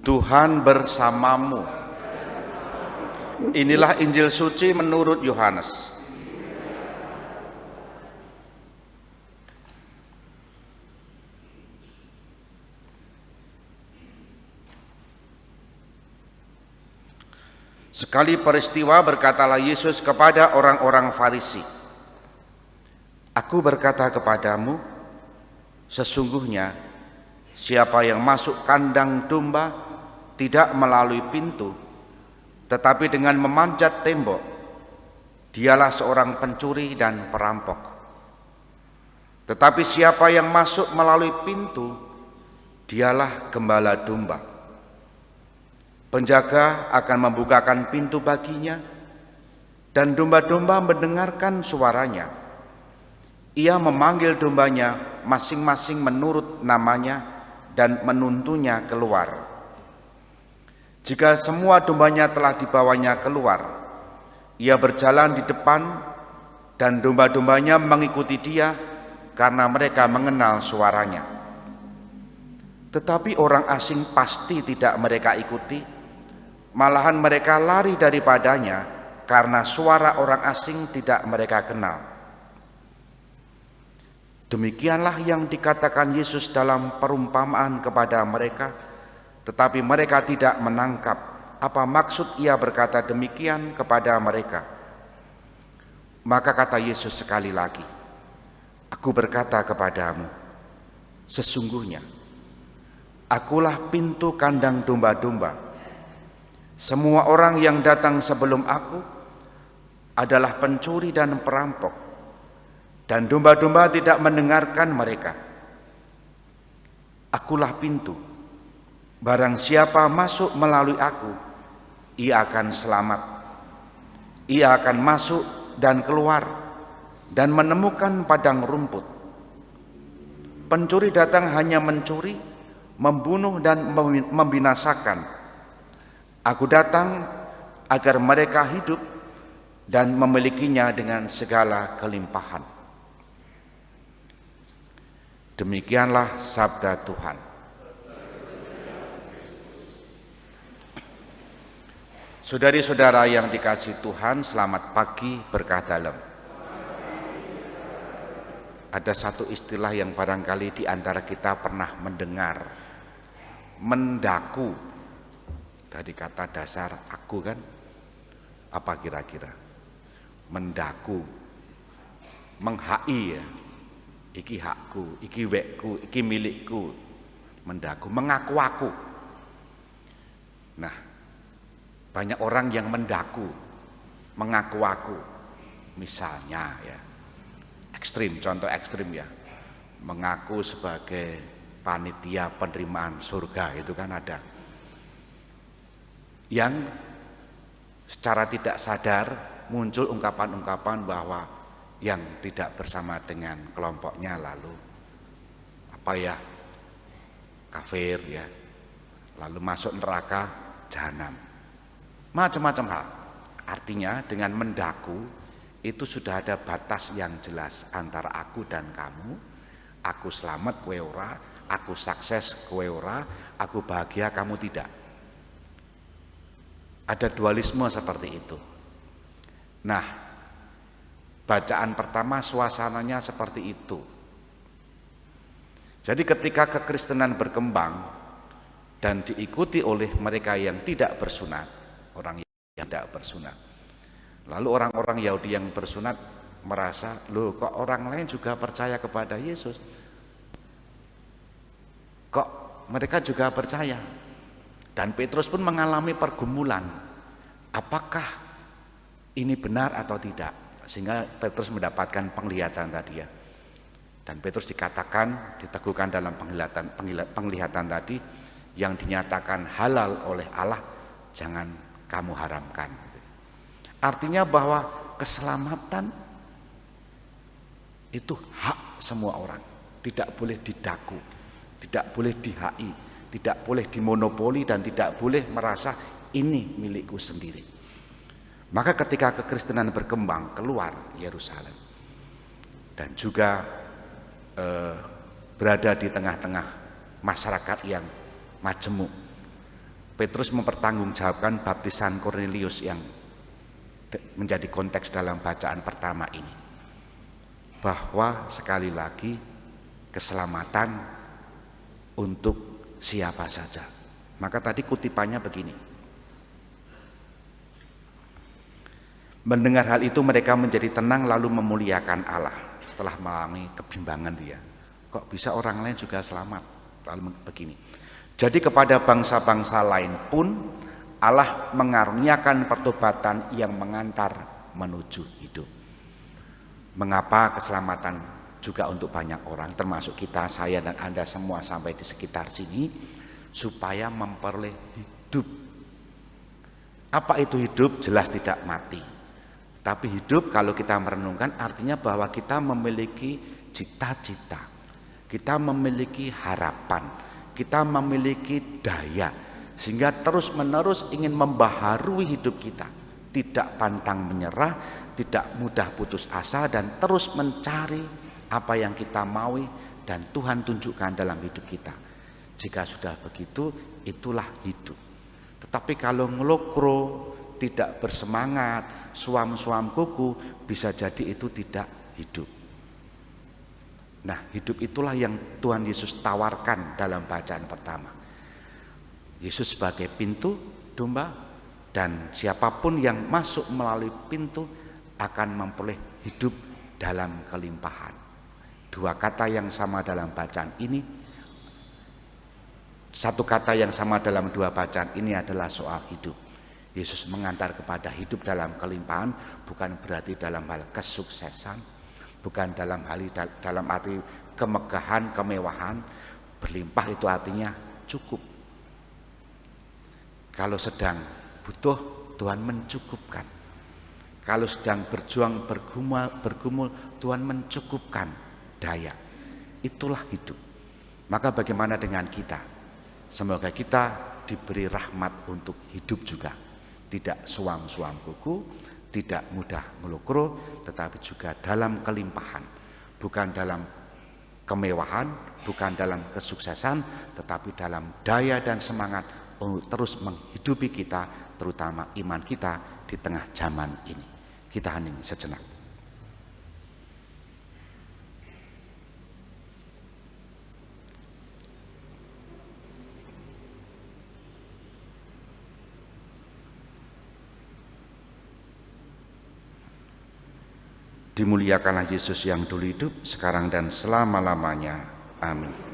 Tuhan bersamamu. Inilah Injil suci menurut Yohanes. Sekali peristiwa berkatalah Yesus kepada orang-orang Farisi, "Aku berkata kepadamu, sesungguhnya siapa yang masuk kandang domba tidak melalui pintu, tetapi dengan memanjat tembok, dialah seorang pencuri dan perampok. Tetapi siapa yang masuk melalui pintu, dialah gembala domba. Penjaga akan membukakan pintu baginya, dan domba-domba mendengarkan suaranya. Ia memanggil dombanya masing-masing menurut namanya dan menuntunnya keluar. Jika semua dombanya telah dibawanya keluar, ia berjalan di depan, dan domba-dombanya mengikuti dia karena mereka mengenal suaranya. Tetapi orang asing pasti tidak mereka ikuti, malahan mereka lari daripadanya karena suara orang asing tidak mereka kenal." Demikianlah yang dikatakan Yesus dalam perumpamaan kepada mereka, tetapi mereka tidak menangkap apa maksud ia berkata demikian kepada mereka. Maka kata Yesus sekali lagi, "Aku berkata kepadamu, sesungguhnya Akulah pintu kandang domba-domba. Semua orang yang datang sebelum aku adalah pencuri dan perampok, dan domba-domba tidak mendengarkan mereka. Akulah pintu. Barang siapa masuk melalui aku, ia akan selamat. Ia akan masuk dan keluar dan menemukan padang rumput. Pencuri datang hanya mencuri, membunuh dan membinasakan. Aku datang agar mereka hidup dan memilikinya dengan segala kelimpahan." Demikianlah sabda Tuhan. Saudari-saudara yang dikasihi Tuhan, selamat pagi, berkah dalam. Ada satu istilah yang barangkali di antara kita pernah mendengar, mendaku. Dari kata dasar aku kan, apa kira-kira? Mendaku, menghai ya. Iki hakku, iki wekku, iki milikku. Mendaku, mengaku aku. Nah, banyak orang yang mendaku, mengaku aku. Misalnya ya, ekstrim, contoh ekstrim ya, mengaku sebagai panitia penerimaan surga, itu kan ada. Yang secara tidak sadar muncul ungkapan-ungkapan bahwa yang tidak bersama dengan kelompoknya lalu apa ya, kafir ya, lalu masuk neraka jahanam, macam-macam hal. Artinya dengan mendaku itu sudah ada batas yang jelas antara aku dan kamu. Aku selamat, kowe ora. Aku sukses, kowe ora. Aku bahagia, kamu tidak. Ada dualisme seperti itu. Nah, bacaan pertama suasananya seperti itu. Jadi ketika kekristenan berkembang dan diikuti oleh mereka yang tidak bersunat, orang yang tidak bersunat, lalu orang-orang Yahudi yang bersunat merasa, loh kok orang lain juga percaya kepada Yesus, kok mereka juga percaya. Dan Petrus pun mengalami pergumulan, apakah ini benar atau tidak, sehingga Petrus mendapatkan penglihatan tadi ya. Dan Petrus dikatakan, diteguhkan dalam penglihatan tadi, yang dinyatakan halal oleh Allah jangan kamu haramkan. Artinya bahwa keselamatan itu hak semua orang, tidak boleh didaku, tidak boleh dihai, tidak boleh dimonopoli, dan tidak boleh merasa ini milikku sendiri. Maka ketika kekristenan berkembang keluar Yerusalem dan juga berada di tengah-tengah masyarakat yang majemuk, Petrus mempertanggungjawabkan baptisan Kornelius yang menjadi konteks dalam bacaan pertama ini, bahwa sekali lagi keselamatan untuk siapa saja. Maka tadi kutipannya begini: mendengar hal itu mereka menjadi tenang lalu memuliakan Allah. Setelah mengalami kebimbangan dia, kok bisa orang lain juga selamat? Lalu begini, jadi kepada bangsa-bangsa lain pun Allah mengaruniakan pertobatan yang mengantar menuju hidup. Mengapa keselamatan juga untuk banyak orang, termasuk kita, saya dan Anda semua sampai di sekitar sini? Supaya memperoleh hidup. Apa itu hidup? Jelas tidak mati. Tapi hidup kalau kita merenungkan artinya bahwa kita memiliki cita-cita, kita memiliki harapan, kita memiliki daya, sehingga terus-menerus ingin membaharui hidup kita, tidak pantang menyerah, tidak mudah putus asa, dan terus mencari apa yang kita maui dan Tuhan tunjukkan dalam hidup kita. Jika sudah begitu, itulah hidup. Tetapi kalau ngelokro, tidak bersemangat, suam-suam kuku, bisa jadi itu tidak hidup. Nah, hidup itulah yang Tuhan Yesus tawarkan dalam bacaan pertama. Yesus sebagai pintu domba, dan siapapun yang masuk melalui pintu akan memperoleh hidup dalam kelimpahan. Dua kata yang sama dalam bacaan ini, satu kata yang sama dalam dua bacaan ini adalah soal hidup. Yesus mengantar kepada hidup dalam kelimpahan, bukan berarti dalam hal kesuksesan, bukan dalam arti kemegahan, kemewahan. Berlimpah itu artinya cukup. Kalau sedang butuh, Tuhan mencukupkan. Kalau sedang berjuang, bergumul, Tuhan mencukupkan daya. Itulah hidup. Maka bagaimana dengan kita? Semoga kita diberi rahmat untuk hidup juga. Tidak suam-suam kuku, tidak mudah ngelukro, tetapi juga dalam kelimpahan. Bukan dalam kemewahan, bukan dalam kesuksesan, tetapi dalam daya dan semangat untuk terus menghidupi kita, terutama iman kita di tengah zaman ini. Kita hening sejenak. Dimuliakanlah Yesus yang dulu hidup, sekarang dan selama-lamanya. Amin.